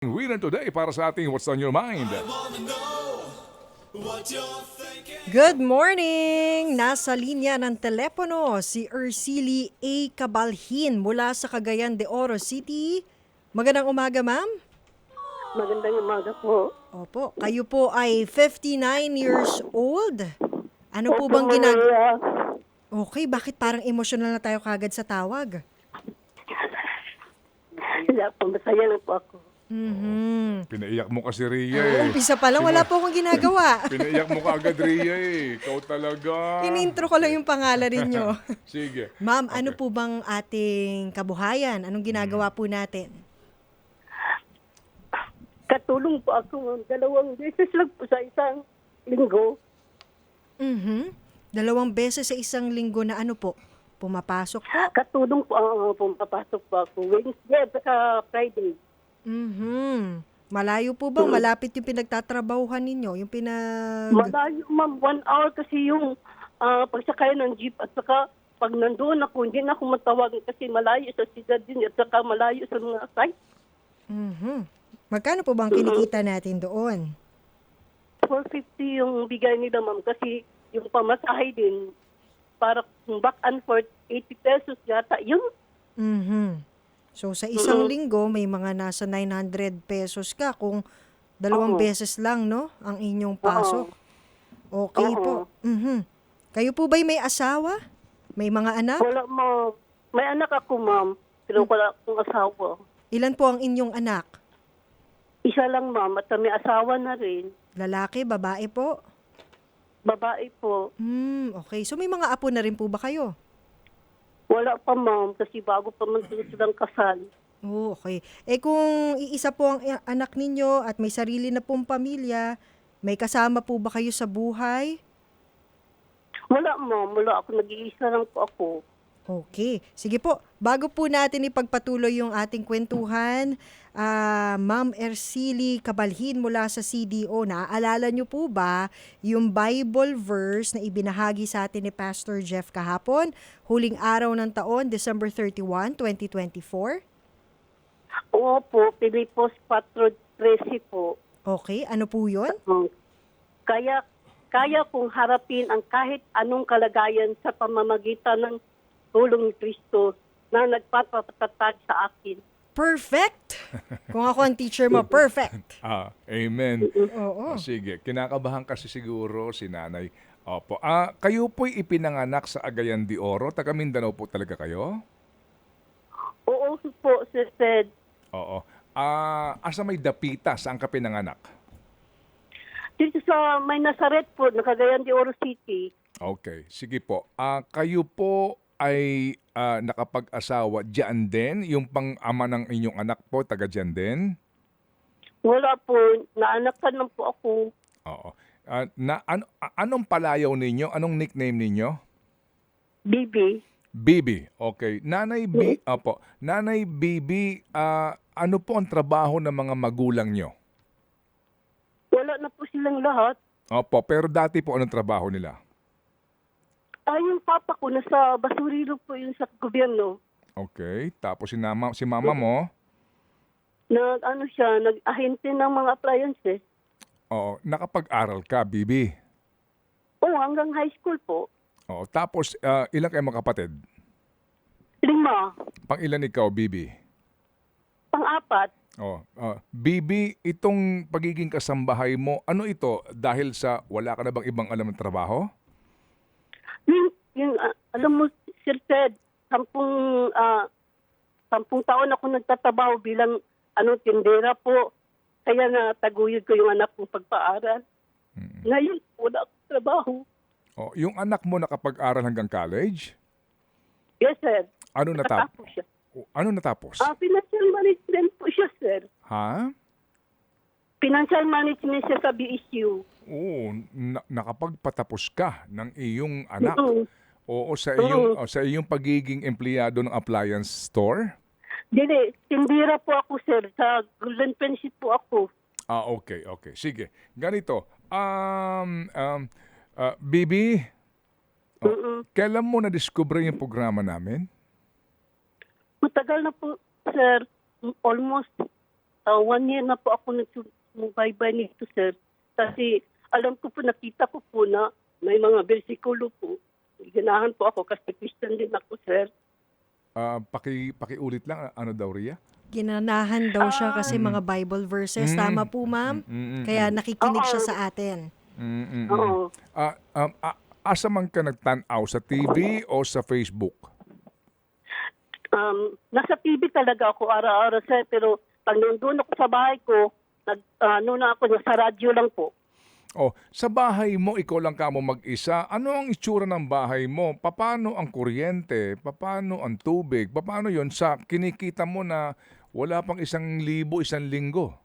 Winner today para sa ating What's on Your Mind. Good morning! Nasa linya ng telepono si Ercily A. Cabalhin mula sa Cagayan de Oro City. Magandang umaga, ma'am. Magandang umaga po. Opo, kayo po ay 59 years old. Ano po Opo, bang ginagawa? Maria. Okay, bakit parang emotional na tayo kagad sa tawag? Wala po, masaya lang po ako. Pinaiyak mo kasi Ria eh. Umpisa pa lang, wala po akong ginagawa. Pinaiyak mo kaagad Ria eh. Ikaw talaga. Inintro ko lang yung pangalan ninyo. Sige. Ma'am, ano Okay. po bang ating kabuhayan? Anong ginagawa po natin? Katulong po ako 2 beses lang po sa isang linggo. Dalawang beses sa isang linggo na ano po? Pumapasok po? Katulong po, pumapasok po ako. Wednesday at saka Friday. Malayo po bang malapit yung pinagtatrabahuhan ninyo? Yung Malayo, ma'am. 1 hour kasi yung pagsakay ng jeep at saka pag nandoon ako, hindi na ako matawag kasi malayo sa siyudad din at saka malayo sa mga site. Magkano po bang kinikita natin doon? 450 yung bigay nila, ma'am, kasi yung pamasahe din, para kung back and forth, 80 pesos yata. Yun, So sa isang linggo, may mga nasa 900 pesos ka kung dalawang Oo. beses lang, no? Ang inyong pasok. Okay po. Kayo po ba'y may asawa? May mga anak? wala, ma'am. May anak ako, ma'am, pero wala akong asawa. Ilan po ang inyong anak? Isa lang, ma'am, at may asawa na rin. Lalaki, babae po? Babae po. Okay. So may mga apo na rin po ba kayo? Wala pa, ma'am, kasi bago pa man silang kasal. Oh, okay. Eh kung iisa po ang anak ninyo at may sarili na pong pamilya, may kasama po ba kayo sa buhay? Wala, ma'am. Wala ako. Nag-iisa lang po ako. Okay. Sige po, bago po natin ipagpatuloy yung ating kwentuhan, Ma'am Ercily Cabalhin mula sa CDO, naaalala niyo po ba yung Bible verse na ibinahagi sa atin ni Pastor Jeff kahapon, huling araw ng taon, December 31, 2024? Oo po, Pilipos 4:13 po. Okay, ano po yun? Kaya kong harapin ang kahit anong kalagayan sa pamamagitan ng tulong ni Kristo na nagpapatatag sa akin. Perfect! Kung ako ang teacher mo, perfect! Amen. Oo. Sige, kinakabahan kasi siguro si nanay. Opo. Kayo po'y ipinanganak sa Cagayan de Oro. Taga Mindanao po talaga kayo? Oo po, Sir Ted. Oo. Asa may dapita, saan ka pinanganak? Dito sa May Nazaret po, na Cagayan de Oro City. Okay. Sige po. Kayo po ay nakapag-asawa diyan din? Yung pang-ama ng inyong anak po, taga diyan din? Wala po, naanakan lang po ako. Oo. Anong palayaw ninyo? Anong nickname ninyo? Bibi. Bibi. Okay. Nanay Bibi, ano po ang trabaho ng mga magulang nyo? Wala na po silang lahat. Opo, pero dati po anong trabaho nila? Yung papa ko, nasa basurilo po yun sa gobyerno. Okay. Tapos si mama mo? Nag-ahente ng mga appliances. Oo. Nakapag-aral ka, Bibi? Oo, hanggang high school po. Oo. Tapos, ilang kayo magkapatid? 5. Pang-ilan ikaw, Bibi? Pang-4. Bibi, itong pagiging kasambahay mo, ano ito? Dahil sa wala ka na bang ibang alam ng trabaho? Alam mo, Sir Ted, 10 taon ako nagtatrabaho bilang tindera po. Kaya nataguyod ko yung anak kong pagpaaral. Ngayon, wala akong trabaho. Yung anak mo nakapag-aral hanggang college? Yes, sir. Ano Nakatapos siya. Ano natapos? Financial management po siya, sir. Ha? Financial management siya sa BSU. Oo, nakapagpatapos ka ng iyong anak. Mm. Oo, sa iyong pagiging empleyado ng appliance store? Dili, tindira po ako, sir. Sa Golden Friendship po ako. Okay. Sige. Ganito. Bibi, kailan mo na-discover yung programa namin? Matagal na po, sir. Almost 1 year na po ako nagsubaybay nito, sir. Kasi alam ko po, nakita ko po na may mga bersikulo po. Ganahan po ako kasi Christian din ako, sir. Pakiulit lang, ano daw, Ria? Ginanahan daw siya kasi mga Bible verses. Tama po, ma'am? Kaya nakikinig siya sa atin. Oo. Asa man ka nagtanaw, sa TV o sa Facebook? Nasa TV talaga ako araw-araw, sir. Pero pag nandun ako sa bahay ko, na ako, sa radyo lang po. Oh, sa bahay mo, ikaw lang ka mo mag-isa. Ano ang itsura ng bahay mo? Paano ang kuryente? Paano ang tubig? Paano yon sa kinikita mo na wala pang 1,000, 1 linggo?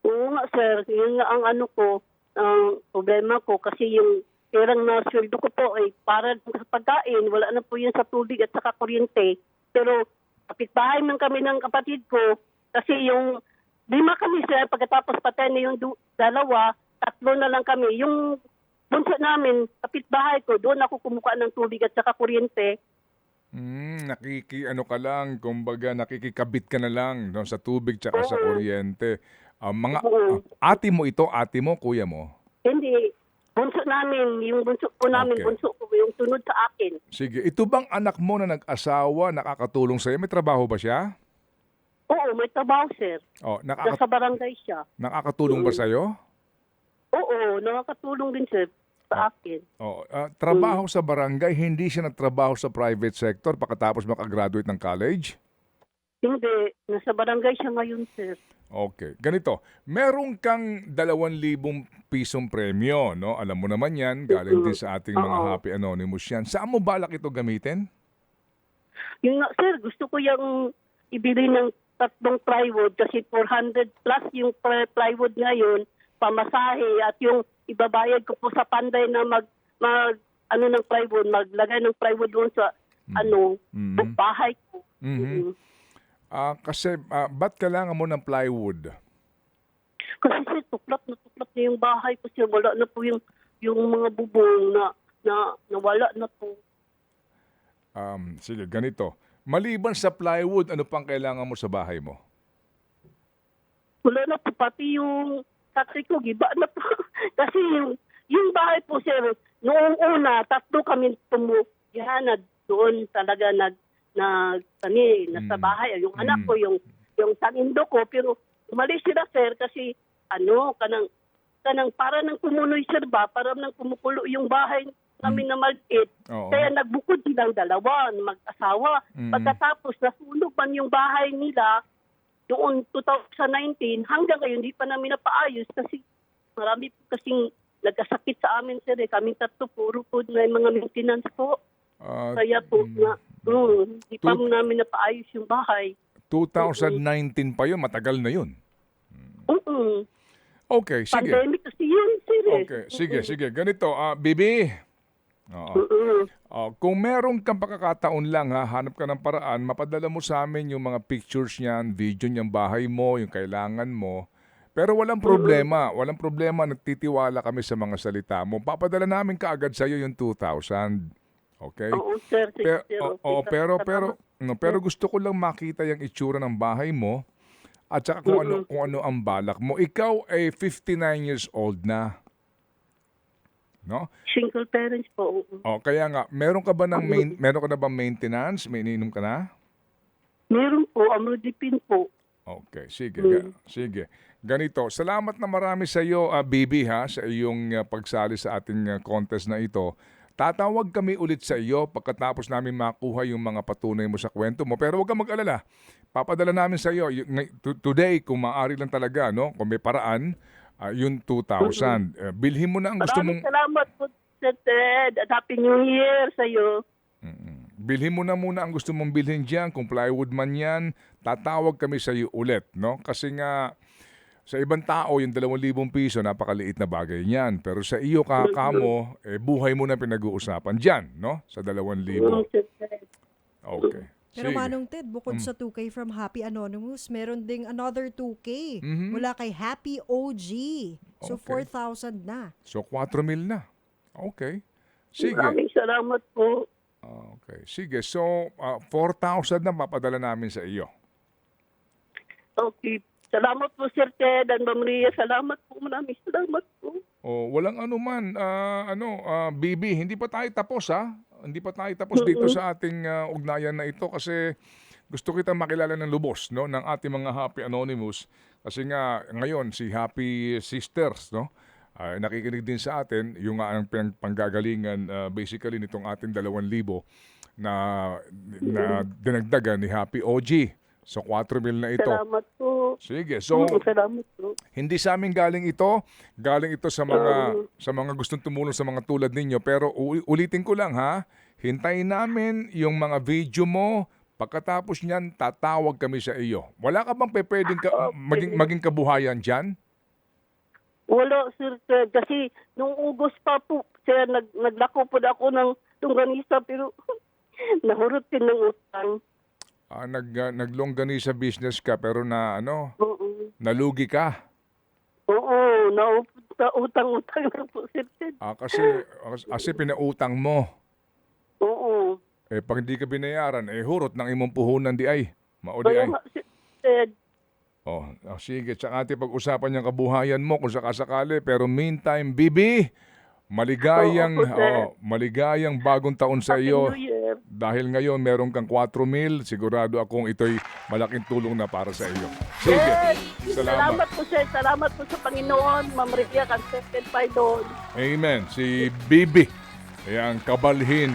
Oo nga, sir. Yun nga ang ano ko, ang problema ko. Kasi yung perang na sweldo ko po ay para sa pagkain. Wala na po yun sa tubig at saka kuryente. Pero kapitbahay man kami ng kapatid ko. Kasi yung 5 kami, sir. Pagkatapos patay na yung 2, 3 na lang kami. Yung bunso namin, kapitbahay ko, doon ako kumukuha ng tubig at saka kuryente. Ano ka lang, kumbaga nakikikabit ka na lang no, sa tubig tsaka sa kuryente. Ate mo ito, ate mo, kuya mo? Hindi. Bunso namin, yung bunso po namin, Okay. bunso ko, yung sunod sa akin. Sige, ito bang anak mo na nag-asawa, nakakatulong sa'yo? May trabaho ba siya? Oo, may trabaho, sir. Oh, Nasa barangay siya. nakakatulong ba sa'yo? Oo, nakakatulong din, sir, sa akin. Oh, trabaho sa barangay, hindi siya nagtrabaho sa private sector pagkatapos makagraduate ng college? Hindi, nasa barangay siya ngayon, sir. Okay. Ganito, meron kang 2,000 pisong premyo, no? Alam mo naman yan, galing din sa ating mga Oo. Happy Anonymous yan. Saan mo balak ito gamitin? Yung nga, sir, gusto ko yung ibili ng 3 plywood kasi 400 plus yung plywood ngayon, pamasahe at yung ibabayad ko po sa panday na ng plywood, maglagay ng plywood doon sa bahay ko. Mhm. Kasi, ba't kailangan mo ng plywood? Kasi sir, tuklat na yung bahay ko, sir. Wala na po yung mga bubong na nawala na po. Sige, ganito. Maliban sa plywood, ano pang kailangan mo sa bahay mo? Wala na po, pati yung tatay ko, giba na po. Kasi yung bahay po, sir, noong una, 3 kami pumuyahan doon talaga nasa bahay. Yung anak ko, yung tanindo ko, pero umalis sila, sir, kasi kanang para nang kumunoy, sir, ba? Para nang kumukulo yung bahay namin na maliit. Oo. Kaya nagbukod silang dalawa, mag-asawa. Pagkatapos, nasunog man yung bahay nila noong 2019, hanggang ngayon, hindi pa namin napaayos kasi marami po kasing nagkasakit sa amin, sir. Kaming 3, puro po na yung mga maintenance po. Kaya po, hindi pa namin napaayos yung bahay. 2019 pa yun, matagal na yun. Okay, sige. Pandemic kasi yun, sir. Okay, sige. Ganito, Bibi. Oo. Kung meron kang pakakataon lang, hanap ka ng paraan, mapadala mo sa amin yung mga pictures niyan, video niyang bahay mo, yung kailangan mo. Pero walang problema, nagtitiwala kami sa mga salita mo. Papadala namin kaagad sa iyo yung 2,000. Okay? Oo, sir. Pero gusto ko lang makita yung itsura ng bahay mo at saka kung ano ang balak mo. Ikaw ay 59 years old na. No? Single parents po. Kaya nga, meron ka na bang maintenance? May iniinom ka na? Meron po, amlodipine po. Okay, sige. Sige. Ganito, salamat na marami sa iyo, Bibi, sa iyong pagsali sa ating contest na ito. Tatawag kami ulit sa iyo pagkatapos namin makuha yung mga patunay mo sa kwento mo. Pero huwag kang mag-alala. Papadala namin sa iyo today, kung maaari lang talaga, no? Kung may paraan, yung 2,000. Bilhin mo na ang gusto mong... Salamat po, Sir Ted. At Happy New Year sa iyo. Bilhin mo na muna ang gusto mong bilhin dyan. Kung plywood man yan, tatawag kami sa iyo ulit, no? Kasi nga, sa ibang tao, yung 2,000 piso, napakaliit na bagay niyan. Pero sa iyo, kakamo, buhay mo na pinag-uusapan dyan, no? Sa 2,000. Sir Ted. Okay. Pero Sige. Manong Ted, bukod sa 2K from Happy Anonymous, meron ding another 2K mula kay Happy OG. So, Okay. 4,000 na. So, 4,000 na. Okay. Sige. Maraming salamat po. Okay. Sige. So, 4,000 na papadala namin sa iyo. Okay. Salamat po, Sir Ted and Ma'am Rhea. Salamat po. Maraming salamat po. Oh, walang anuman, Bibi, hindi pa tayo tapos ha. Hindi pa tayo tapos dito sa ating ugnayan na ito kasi gusto kita makilala ng lubos, no, ng ating mga Happy Anonymous kasi nga ngayon si Happy Sisters, no, ay nakikinig din sa atin yung nga ang panggagalingan basically nitong ating 2,000 na dinagdagan ni Happy OG. So 4,000 na ito. Salamat po. Sige, so Salamat po. hindi sa amin galing ito sa mga gustong tumulong sa mga tulad ninyo, pero ulitin ko lang ha, hintayin namin yung mga video mo, pagkatapos niyan tatawag kami sa iyo. Wala ka bang pwedeng maging kabuhayan diyan? Wala, Sir Ted. Kasi nung August pa po, Sir, naglako po ako ng longganisa pero nahurot din ng utang. Naglongganisa business ka pero Oo. nalugi ka. Oo, utang-utang na po, Sir Ted. Kasi pinautang mo. Oo. Pag hindi ka binayaran, hurot ng imong puhunan di ay. Maudi Kaya ay. nga, Sir Ted. Sige, tsaka ating pag-usapan yung kabuhayan mo kung sakasakali. Pero meantime, Bibi, maligayang bagong taon sa Happy iyo. New Year. Dahil ngayon meron kang 4,000, sigurado akong ito'y malaking tulong na para sa iyo. Sige, Yes. salamat. Salamat po, Sir. Salamat po sa Panginoon. Ma'am Rhea, Concepted Paidon. Amen. Si Bibi, ayan, kabalhin